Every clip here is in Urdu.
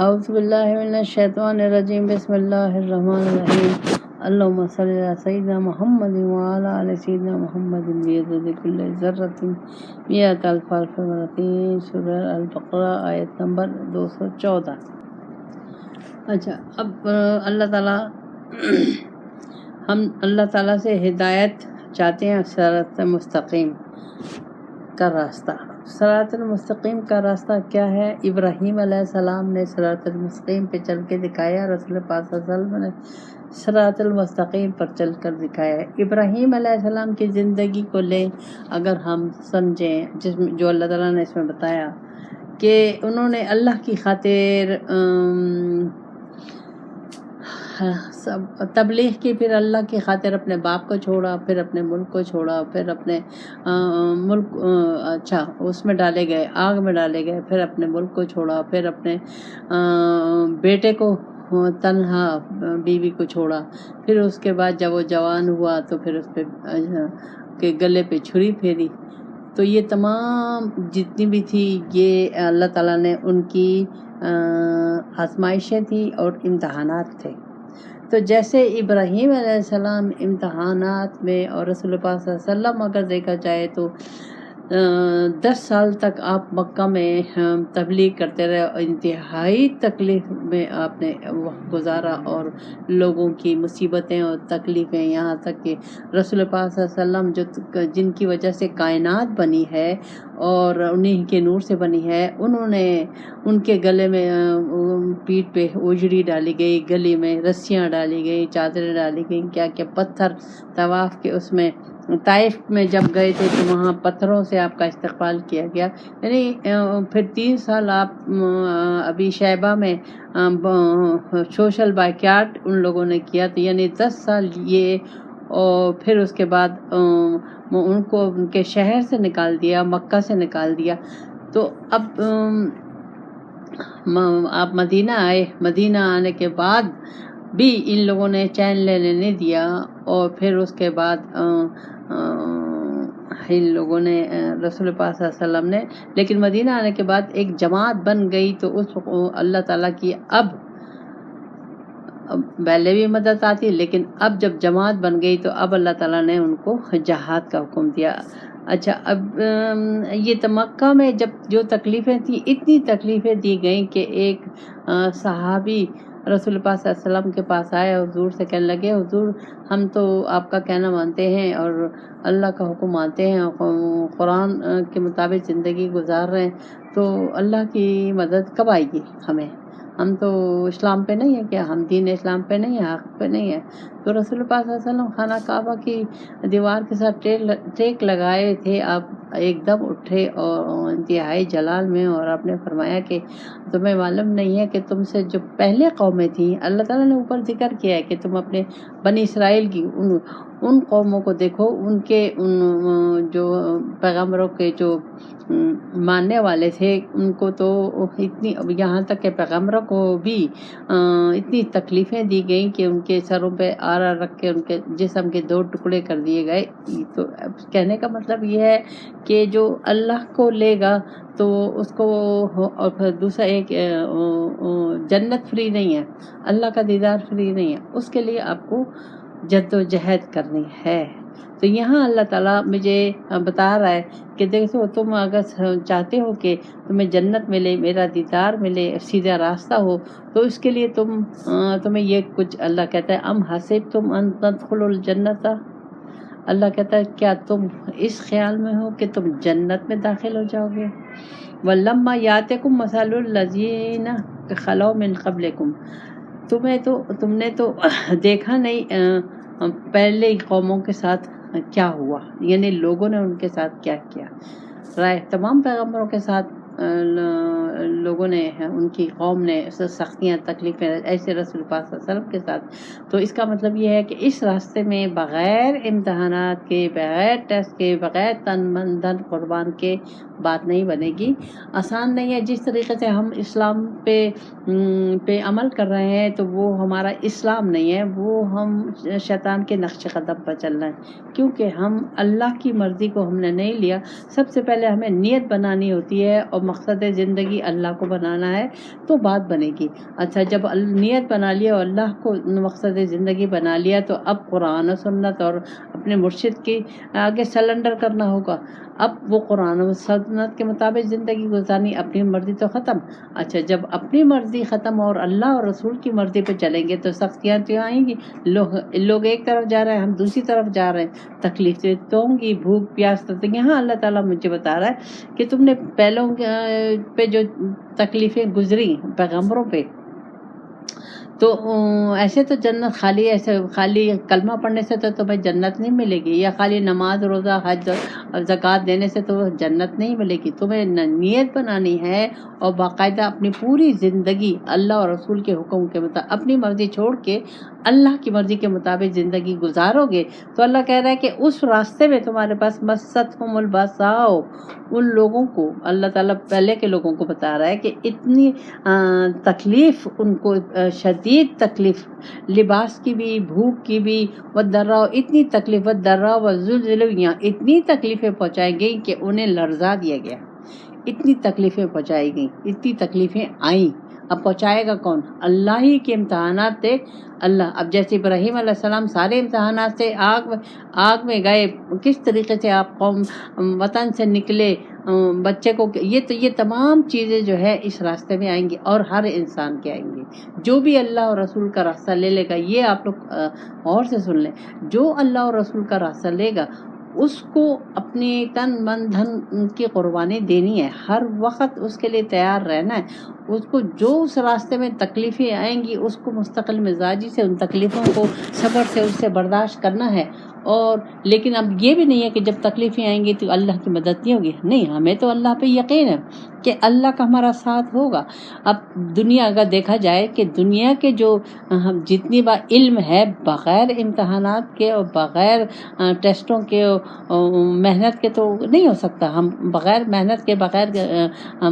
اعوذ باللہ من الشیطان الرجیم بسم اللہ الرحمن الرحیم اللہم صلی علی سیدنا محمد وعلی آل سیدنا محمد بیعدد کل ذرۃ مئۃ الف الف مرتين سورہ البقرہ آیت نمبر 214۔ اچھا، اب ہم اللہ تعالیٰ سے ہدایت چاہتے ہیں، صراط مستقیم کا راستہ۔ صراط المستقیم کا راستہ کیا ہے؟ ابراہیم علیہ السلام نے صراط المستقیم پہ چل کے دکھایا، رسول پاک صلی اللہ علیہ وسلم نے صراط المستقیم پر چل کر دکھایا ہے۔ ابراہیم علیہ السلام کی زندگی کو لیں اگر ہم سمجھیں، جو اللہ تعالیٰ نے اس میں بتایا کہ انہوں نے اللہ کی خاطر تبلیغ کی، پھر اللہ کی خاطر اپنے باپ کو چھوڑا، پھر اپنے ملک کو چھوڑا، پھر اپنے ملک اس میں ڈالے گئے، آگ میں ڈالے گئے، پھر اپنے ملک کو چھوڑا، پھر اپنے بیٹے کو تنہا بیوی کو چھوڑا، پھر اس کے بعد جب وہ جوان ہوا تو پھر اس پہ کے گلے پہ چھری پھیری۔ تو یہ تمام جتنی بھی تھی، یہ اللہ تعالیٰ نے ان کی آزمائشیں تھیں اور امتحانات تھے۔ تو جیسے ابراہیم علیہ السلام امتحانات میں، اور رسول پاک صلی اللہ علیہ وسلم اگر دیکھا جائے تو 10 سال تک آپ مکہ میں تبلیغ کرتے رہے، اور انتہائی تکلیف میں آپ نے وقت گزارا، اور لوگوں کی مصیبتیں اور تکلیفیں، یہاں تک کہ رسول پاک صلی اللہ علیہ وسلم جن کی وجہ سے کائنات بنی ہے اور انہیں کے نور سے بنی ہے، انہوں نے ان کے گلے میں پیٹھ پہ اجڑی ڈالی گئی، گلی میں رسیاں ڈالی گئی، چادریں ڈالی گئیں، کیا کیا پتھر طواف کے اس میں طائف میں جب گئے تھے تو وہاں پتھروں سے آپ کا استقبال کیا گیا۔ یعنی پھر 3 سال آپ ابھی شیبہ میں سوشل بائیکاٹ ان لوگوں نے کیا، تو یعنی 10 سال یہ، اور پھر اس کے بعد ان کو ان کے شہر سے نکال دیا، مکہ سے نکال دیا۔ تو اب آپ مدینہ آئے، مدینہ آنے کے بعد بھی ان لوگوں نے چین لینے نہیں دیا، اور پھر اس کے بعد ان لوگوں نے رسول پاک صلی اللہ علیہ وسلم نے، لیکن مدینہ آنے کے بعد ایک جماعت بن گئی، تو اس اللہ تعالیٰ کی اب پہلے بھی مدد آتی، لیکن اب جب جماعت بن گئی تو اب اللہ تعالیٰ نے ان کو جہاد کا حکم دیا۔ اچھا، اب یہ مکہ میں جب جو تکلیفیں تھیں، اتنی تکلیفیں دی گئیں کہ ایک صحابی رسول پاک صلی اللہ علیہ وسلم کے پاس آئے، حضور سے کہنے لگے، حضور ہم تو آپ کا کہنا مانتے ہیں اور اللہ کا حکم مانتے ہیں، قرآن کے مطابق زندگی گزار رہے ہیں، تو اللہ کی مدد کب آئے گی ہمیں؟ ہم تو اسلام پہ نہیں ہیں کیا؟ ہم دین اسلام پہ نہیں ہیں، حق پہ نہیں ہیں؟ تو رسول پاک صلی اللہ علیہ وسلم خانہ کعبہ کی دیوار کے ساتھ ٹیک لگائے تھے، آپ ایک دم اٹھے اور انتہائی جلال میں، اور آپ نے فرمایا کہ تمہیں معلوم نہیں ہے کہ تم سے جو پہلے قومیں تھیں، اللہ تعالیٰ نے اوپر ذکر کیا ہے کہ تم اپنے بنی اسرائیل کی ان قوموں کو دیکھو، ان کے ان جو پیغمبروں کے جو ماننے والے تھے، ان کو تو اتنی، یہاں تک کہ پیغمبروں کو بھی اتنی تکلیفیں دی گئیں کہ ان کے سروں پہ آرا رکھ کے ان کے جسم کے 2 ٹکڑے کر دیے گئے۔ تو کہنے کا مطلب یہ ہے کہ جو اللہ کو لے گا تو اس کو، اور پھر دوسرا ایک جنت فری نہیں ہے، اللہ کا دیدار فری نہیں ہے، اس کے لیے آپ کو جد و جہد کرنی ہے۔ تو یہاں اللہ تعالیٰ مجھے بتا رہا ہے کہ دیکھو، تم اگر چاہتے ہو کہ تمہیں جنت ملے، میرا دیدار ملے، سیدھا راستہ ہو، تو اس کے لیے تمہیں یہ کچھ، اللہ کہتا ہے ام حسبتم ان تدخلوا الجنت، اللہ کہتا ہے کیا تم اس خیال میں ہو کہ تم جنت میں داخل ہو جاؤ گے؟ وَلَمَّا يَأْتِكُم مَّثَلُ الَّذِينَ خَلَوْا مِن قَبْلِكُم، تم نے تو دیکھا نہیں پہلے قوموں کے ساتھ کیا ہوا، یعنی لوگوں نے ان کے ساتھ کیا کیا۔ رائے تمام پیغمبروں کے ساتھ لوگوں نے، ان کی قوم نے سختیاں تکلیفیں، ایسے رسول پاک صلی اللہ علیہ وسلم کے ساتھ۔ تو اس کا مطلب یہ ہے کہ اس راستے میں بغیر امتحانات کے، بغیر ٹیسٹ کے، بغیر تن من دھن قربان کے بات نہیں بنے گی، آسان نہیں ہے۔ جس طریقے سے ہم اسلام پہ عمل کر رہے ہیں تو وہ ہمارا اسلام نہیں ہے، وہ ہم شیطان کے نقش قدم پر چل رہے ہیں، کیونکہ ہم اللہ کی مرضی کو ہم نے نہیں لیا۔ سب سے پہلے ہمیں نیت بنانی ہوتی ہے اور مقصد زندگی اللہ کو بنانا ہے تو بات بنے گی. اچھا جب نیت بنا لیا اور اللہ کو مقصد زندگی بنا لیا تو اب قرآن و سنت اور اپنے مرشد کے آگے سلنڈر کرنا ہوگا. اب وہ قرآن و سنت کے مطابق زندگی گزارنی، اپنی مرضی تو ختم. اچھا جب اپنی مرضی ختم اور اللہ اور رسول کی مرضی پہ چلیں گے تو سختیاں تو آئیں گی. لوگ ایک طرف جا رہے ہیں، ہم دوسری طرف جا رہے ہیں، تکلیفیں تو ہوں گی، بھوک پیاس. تو یہاں اللہ تعالیٰ مجھے بتا رہا ہے کہ تم نے پہلوں پہ جو تکلیفیں گزری پیغمبروں پہ، تو ایسے تو جنت خالی کلمہ پڑھنے سے تو تمہیں جنت نہیں ملے گی، یا خالی نماز روزہ حج اور زکوٰۃ دینے سے تو جنت نہیں ملے گی. تمہیں نیت بنانی ہے اور باقاعدہ اپنی پوری زندگی اللہ اور رسول کے حکم کے مطابق اپنی مرضی چھوڑ کے اللہ کی مرضی کے مطابق زندگی گزارو گے تو اللہ کہہ رہا ہے کہ اس راستے میں تمہارے پاس مستہم الباساء، ان لوگوں کو اللہ تعالیٰ پہلے کے لوگوں کو بتا رہا ہے کہ اتنی تکلیف ان کو، شدید تکلیف، لباس کی بھی، بھوک کی بھی، والضراء، اتنی تکلیف، والضراء والزلزلوا، اتنی تکلیفیں پہنچائی گئی کہ انہیں لرزا دیا گیا. اتنی تکلیفیں پہنچائی گئیں، اتنی تکلیفیں آئیں. اب پہنچائے گا کون؟ اللہ ہی کے امتحانات تھے. اللہ اب جیسے ابراہیم علیہ السلام سارے امتحانات سے آگ میں گئے، کس طریقے سے آپ قوم وطن سے نکلے، بچے کو، یہ تمام چیزیں جو ہے اس راستے میں آئیں گی اور ہر انسان کے آئیں گی. جو بھی اللہ اور رسول کا راستہ لے لے گا، یہ آپ لوگ اور سے سن لیں، جو اللہ اور رسول کا راستہ لے گا اس کو اپنے تن من دھن کی قربانی دینی ہے، ہر وقت اس کے لیے تیار رہنا ہے. اس کو جو اس راستے میں تکلیفیں آئیں گی اس کو مستقل مزاجی سے ان تکلیفوں کو صبر سے اس سے برداشت کرنا ہے. اور لیکن اب یہ بھی نہیں ہے کہ جب تکلیفیں آئیں گی تو اللہ کی مدد نہیں ہوگی. نہیں، ہمیں تو اللہ پہ یقین ہے کہ اللہ کا ہمارا ساتھ ہوگا. اب دنیا اگر دیکھا جائے کہ دنیا کے جو جتنی بار علم ہے بغیر امتحانات کے اور بغیر ٹیسٹوں کے محنت کے تو نہیں ہو سکتا. ہم بغیر محنت کے، بغیر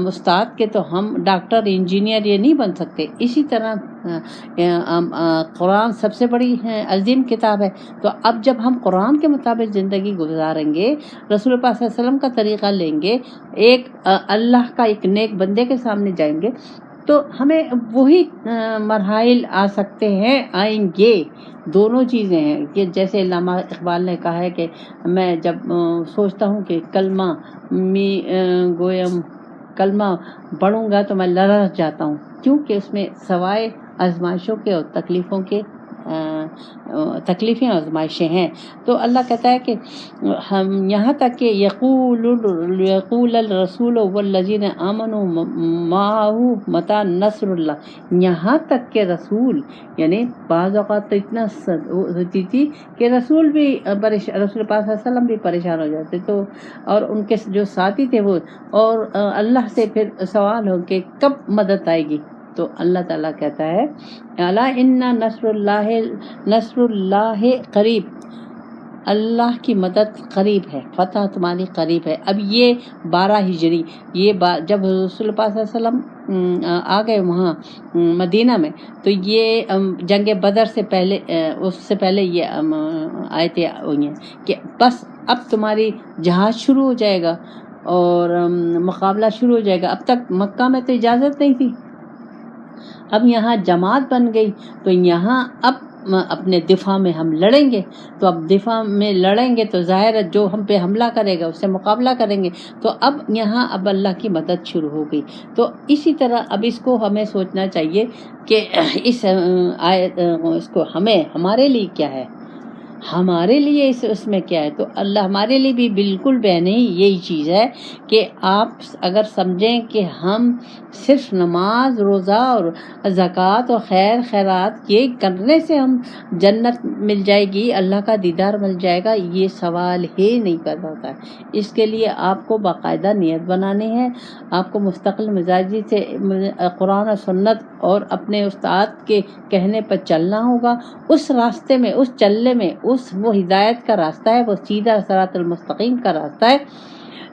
استاد کے تو ہم ڈاکٹر انجینئر یہ نہیں بن سکتے. اسی طرح قرآن سب سے بڑی عظیم کتاب ہے. تو اب جب ہم قرآن کے مطابق زندگی گزاریں گے، رسول پاک صلی اللہ علیہ وسلم کا طریقہ لیں گے، ایک اللہ کا ایک نیک بندے کے سامنے جائیں گے تو ہمیں وہی مراحل آ سکتے ہیں، آئیں گے. دونوں چیزیں ہیں کہ جیسے علامہ اقبال نے کہا ہے کہ میں جب سوچتا ہوں کہ کلمہ گویم کلمہ پڑھوں گا تو میں لرز جاتا ہوں، کیونکہ اس میں سوائے آزمائشوں کے اور تکلیفیں آزمائشیں ہیں. تو اللہ کہتا ہے کہ ہم یہاں تک کہ یقول الرسول والذین آمنوا معه متی نصر اللہ، یہاں تک کہ رسول، یعنی بعض اوقات تو اتنا ہوتی تھی کہ رسول بھی رسول پاک صلی اللہ علیہ وسلم بھی پریشان ہو جاتے تو، اور ان کے جو ساتھی تھے وہ، اور اللہ سے پھر سوال ہو کہ کب مدد آئے گی. تو اللہ تعالیٰ کہتا ہے الا ان نصر اللہ قریب، اللہ کی مدد قریب ہے، فتح تمہاری قریب ہے. اب یہ 12 ہجری، یہ جب رسول پاک صلی اللہ علیہ وسلم آ گئے وہاں مدینہ میں تو یہ جنگ بدر سے پہلے، اس سے پہلے یہ آیتیں ہوئی ہیں کہ بس اب تمہاری جہاد شروع ہو جائے گا اور مقابلہ شروع ہو جائے گا. اب تک مکہ میں تو اجازت نہیں تھی، اب یہاں جماعت بن گئی تو یہاں اب اپنے دفاع میں ہم لڑیں گے. تو اب دفاع میں لڑیں گے تو ظاہر ہے جو ہم پہ حملہ کرے گا اس سے مقابلہ کریں گے. تو اب یہاں اب اللہ کی مدد شروع ہو گئی. تو اسی طرح اب اس کو ہمیں سوچنا چاہیے کہ اس کو ہمارے لیے کیا ہے، ہمارے لیے اس میں کیا ہے. تو اللہ ہمارے لیے بھی بالکل بہن ہی یہی چیز ہے کہ آپ اگر سمجھیں کہ ہم صرف نماز روزہ اور زکوٰۃ اور خیرات یہ کرنے سے ہم جنت مل جائے گی، اللہ کا دیدار مل جائے گا، یہ سوال ہی نہیں پیدا ہوتا ہے. اس کے لیے آپ کو باقاعدہ نیت بنانی ہے، آپ کو مستقل مزاجی سے قرآن و سنت اور اپنے استاد کے کہنے پر چلنا ہوگا. اس راستے میں، اس چلنے میں، وہ ہدایت کا راستہ ہے، وہ سیدھا صراط المستقیم کا راستہ ہے.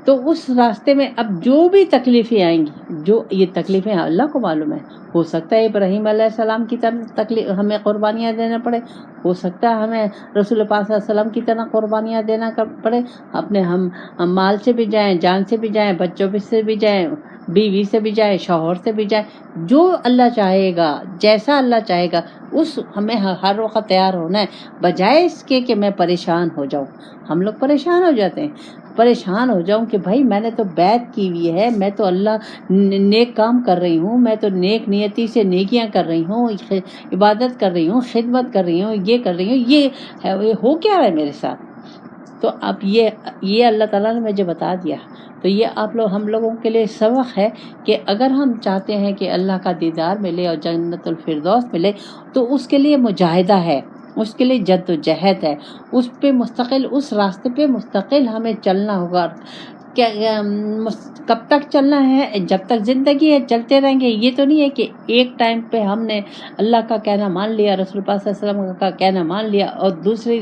تو اس راستے میں اب جو بھی تکلیفیں آئیں گی، جو یہ تکلیفیں اللہ کو معلوم ہے، ہو سکتا ہے ابراہیم علیہ السلام کی طرح ہمیں قربانیاں دینا پڑے، ہو سکتا ہے ہمیں رسول پاک صلی اللہ علیہ وسلم کی طرح قربانیاں دینا پڑے، اپنے ہم مال سے بھی جائیں، جان سے بھی جائیں، بچوں سے بھی جائیں، بیوی سے بھی جائے، شوہر سے بھی جائے، جو اللہ چاہے گا، جیسا اللہ چاہے گا اس ہمیں ہر وقت تیار ہونا ہے، بجائے اس کے کہ میں پریشان ہو جاؤں۔ ہم لوگ پریشان ہو جاتے ہیں، پریشان ہو جاؤں کہ بھائی میں نے تو بیعت کی ہوئی ہے، میں تو اللہ نیک کام کر رہی ہوں، میں تو نیک نیتی سے نیکیاں کر رہی ہوں، عبادت کر رہی ہوں، خدمت کر رہی ہوں، یہ کر رہی ہوں، یہ ہو کیا رہا ہے میرے ساتھ؟ تو اب یہ اللہ تعالیٰ نے مجھے بتا دیا، تو یہ ہم لوگوں کے لیے سبق ہے کہ اگر ہم چاہتے ہیں کہ اللہ کا دیدار ملے اور جنت الفردوس ملے تو اس کے لیے مجاہدہ ہے، اس کے لیے جد و جہد ہے، اس پہ مستقل، اس راستے پہ مستقل ہمیں چلنا ہوگا۔ کب تک چلنا ہے؟ جب تک زندگی ہے چلتے رہیں گے۔ یہ تو نہیں ہے کہ ایک ٹائم پہ ہم نے اللہ کا کہنا مان لیا، رسول پاک صلی اللہ علیہ وسلم کا کہنا مان لیا اور دوسری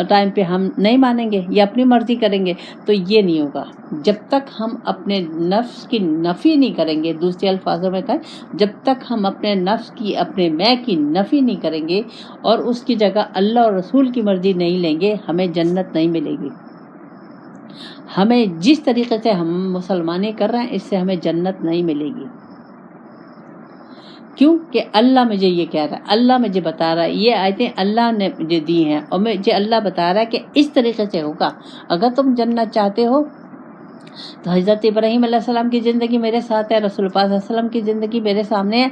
ٹائم پہ ہم نہیں مانیں گے یا اپنی مرضی کریں گے، تو یہ نہیں ہوگا۔ جب تک ہم اپنے نفس کی نفی نہیں کریں گے، دوسرے الفاظوں میں کہیں، جب تک ہم اپنے نفس کی، اپنے میں کی نفی نہیں کریں گے اور اس کی جگہ اللہ اور رسول کی مرضی نہیں لیں گے، ہمیں جنت نہیں ملے گی۔ ہمیں جس طریقے سے ہم مسلمانی کر رہے ہیں اس سے ہمیں جنت نہیں ملے گی۔ کیوں کہ اللہ مجھے یہ کہہ رہا ہے، اللہ مجھے بتا رہا ہے، یہ آیتیں اللہ نے مجھے دی ہیں اور مجھے اللہ بتا رہا ہے کہ اس طریقے سے ہوگا۔ اگر تم جنت چاہتے ہو تو حضرت ابراہیم علیہ السلام کی زندگی میرے ساتھ ہے، رسول پاک صلی اللہ علیہ وسلم کی زندگی میرے سامنے ہے،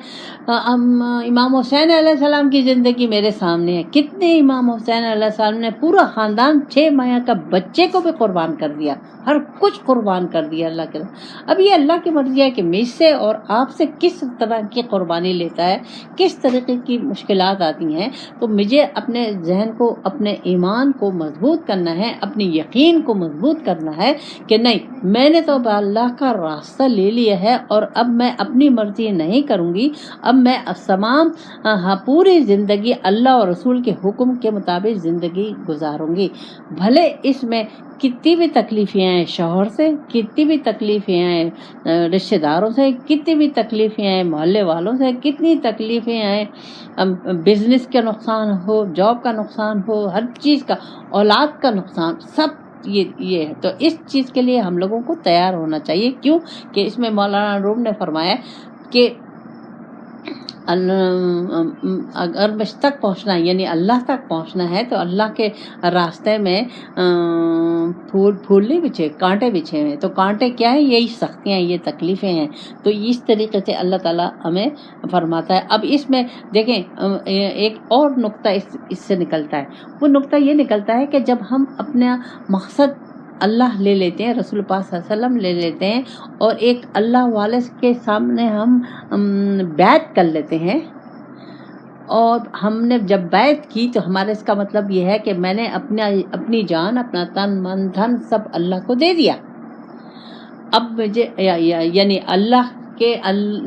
امام حسین علیہ السلام کی زندگی میرے سامنے ہے۔ کتنے امام حسین علیہ السلام نے پورا خاندان 6 ماہ کا بچے کو بھی قربان کر دیا، ہر کچھ قربان کر دیا اللہ کے۔ اب یہ اللہ کی مرضی ہے کہ مجھ سے اور آپ سے کس طرح کی قربانی لیتا ہے، کس طریقے کی مشکلات آتی ہیں۔ تو مجھے اپنے ذہن کو، اپنے ایمان کو مضبوط کرنا ہے، اپنی یقین کو مضبوط کرنا ہے کہ نہیں، میں نے تو اللہ کا راستہ لے لیا ہے اور اب میں اپنی مرضی نہیں کروں گی، اب میں تمام پوری زندگی اللہ اور رسول کے حکم کے مطابق زندگی گزاروں گی، بھلے اس میں کتنی بھی تکلیفیں آئیں، شوہر سے کتنی بھی تکلیفیں آئیں، رشتہ داروں سے کتنی بھی تکلیفیں آئیں، محلے والوں سے کتنی تکلیفیں آئیں، بزنس کا نقصان ہو، جاب کا نقصان ہو، ہر چیز کا، اولاد کا نقصان، سب یہ ہے۔ تو اس چیز کے لیے ہم لوگوں کو تیار ہونا چاہیے۔ کیوں کہ اس میں مولانا روم نے فرمایا کہ اگر مجھ تک پہنچنا ہے، یعنی اللہ تک پہنچنا ہے، تو اللہ کے راستے میں پھول نہیں بچھے، کانٹے بچھے ہیں۔ تو کانٹے کیا ہیں؟ یہی سختیاں، یہ تکلیفیں ہیں۔ تو اس طریقے سے اللہ تعالیٰ ہمیں فرماتا ہے۔ اب اس میں دیکھیں ایک اور نقطہ اس سے نکلتا ہے، وہ نقطہ یہ نکلتا ہے کہ جب ہم اپنا مقصد اللہ لے لیتے ہیں، رسول پاک صلی اللہ علیہ وسلم لے لیتے ہیں اور ایک اللہ والے کے سامنے ہم بیعت کر لیتے ہیں، اور ہم نے جب بیعت کی تو ہمارے اس کا مطلب یہ ہے کہ میں نے اپنی جان، اپنا تن، من، دھن سب اللہ کو دے دیا۔ اب مجھے یعنی اللہ کے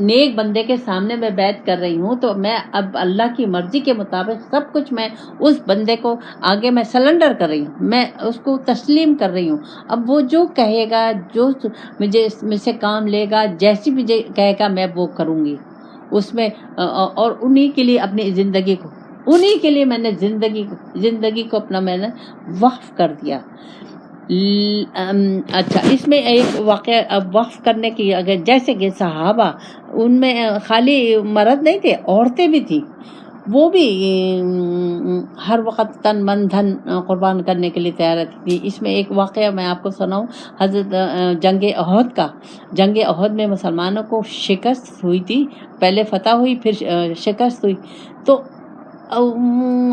نیک بندے کے سامنے میں بیعت کر رہی ہوں، تو میں اب اللہ کی مرضی کے مطابق سب کچھ میں اس بندے کو آگے میں سلنڈر کر رہی ہوں، میں اس کو تسلیم کر رہی ہوں۔ اب وہ جو کہے گا، جو مجھ سے کام لے گا، جیسی مجھے کہے گا میں وہ کروں گی اس میں، اور انہی کے لیے اپنی زندگی کو، انہی کے لیے میں نے زندگی کو اپنا میں نے وقف کر دیا۔ اچھا، اس میں ایک واقعہ اب وقف کرنے کی، اگر جیسے کہ صحابہ، ان میں خالی مرد نہیں تھے، عورتیں بھی تھیں، وہ بھی ہر وقت تن من دھن قربان کرنے کے لیے تیار رہتی تھی۔ اس میں ایک واقعہ میں آپ کو سناؤں، حضرت جنگ احد کا۔ جنگ احد میں مسلمانوں کو شکست ہوئی تھی، پہلے فتح ہوئی پھر شکست ہوئی۔ تو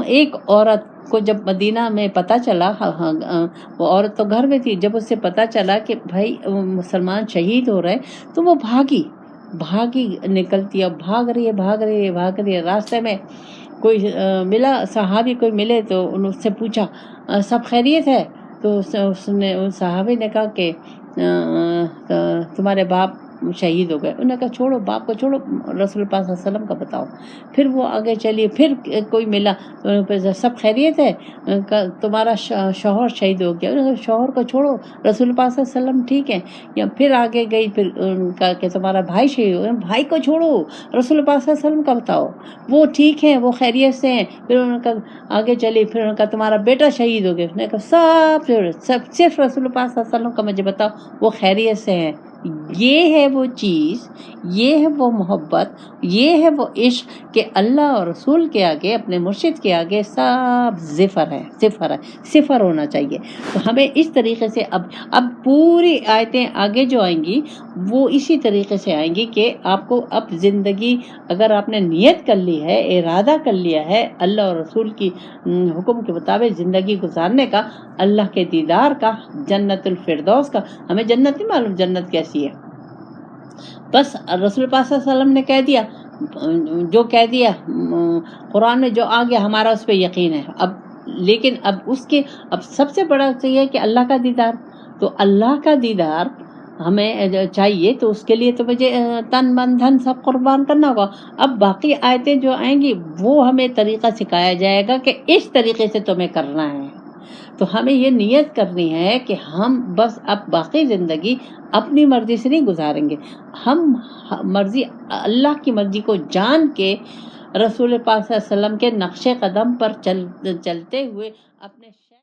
ایک عورت کو جب مدینہ میں پتہ چلا، وہ عورت تو گھر میں تھی، جب اسے پتہ چلا کہ بھائی مسلمان شہید ہو رہے تو وہ بھاگی نکلتی، اب بھاگ رہی ہے۔ راستے میں کوئی ملا، صحابی کوئی ملے تو اس سے پوچھا سب خیریت ہے؟ تو اس نے، اس صحابی نے کہا کہ تمہارے باپ شہید ہو گئے۔ انہوں نے کہا چھوڑو، باپ کو چھوڑو، رسول پاک صلی اللہ علیہ وسلم کا بتاؤ۔ پھر وہ آگے چلی، پھر کوئی ملا، سب خیریت ہے؟ تمہارا شوہر شہید ہو گیا۔ انہوں نے کہا شوہر کو چھوڑو، رسول پاک صلی اللہ علیہ وسلم ٹھیک ہے۔ یا پھر آگے گئی، پھر کہا کہ تمہارا بھائی شہید ہو گیا، بھائی کو چھوڑو، رسول پاک صلی اللہ علیہ وسلم کا بتاؤ، وہ ٹھیک ہیں، وہ خیریت سے ہیں۔ پھر انہوں نے کہا آگے چلی، پھر انہوں نے کہا تمہارا بیٹا شہید ہو گیا۔ اس نے کہا صرف رسول پاک صلی اللہ علیہ وسلم کا مجھے بتاؤ، وہ خیریت سے ہیں، یہ ہے وہ چیز، یہ ہے وہ محبت، یہ ہے وہ عشق کہ اللہ اور رسول کے آگے، اپنے مرشد کے آگے سب صفر ہے، صفر ہونا چاہیے۔ تو ہمیں اس طریقے سے اب پوری آیتیں آگے جو آئیں گی وہ اسی طریقے سے آئیں گی کہ آپ کو اب زندگی، اگر آپ نے نیت کر لی ہے، ارادہ کر لیا ہے اللہ اور رسول کی حکم کے مطابق زندگی گزارنے کا، اللہ کے دیدار کا، جنت الفردوس کا۔ ہمیں جنت نہیں معلوم جنت کیسی ہے، بس رسول پاک صلی اللہ علیہ وسلم نے کہہ دیا، جو کہہ دیا قرآن میں جو آ گیا ہمارا اس پہ یقین ہے۔ لیکن اب سب سے بڑا یہ ہے کہ اللہ کا دیدار، تو اللہ کا دیدار ہمیں چاہیے، تو اس کے لیے تو مجھے تن من دھن سب قربان کرنا ہوگا۔ اب باقی آیتیں جو آئیں گی وہ ہمیں طریقہ سکھایا جائے گا کہ اس طریقے سے تمہیں کرنا ہے۔ تو ہمیں یہ نیت کرنی ہے کہ ہم بس اب باقی زندگی اپنی مرضی سے نہیں گزاریں گے، ہم اللہ کی مرضی کو جان کے رسول پاک صلی اللہ علیہ وسلم کے نقش قدم پر چلتے ہوئے اپنے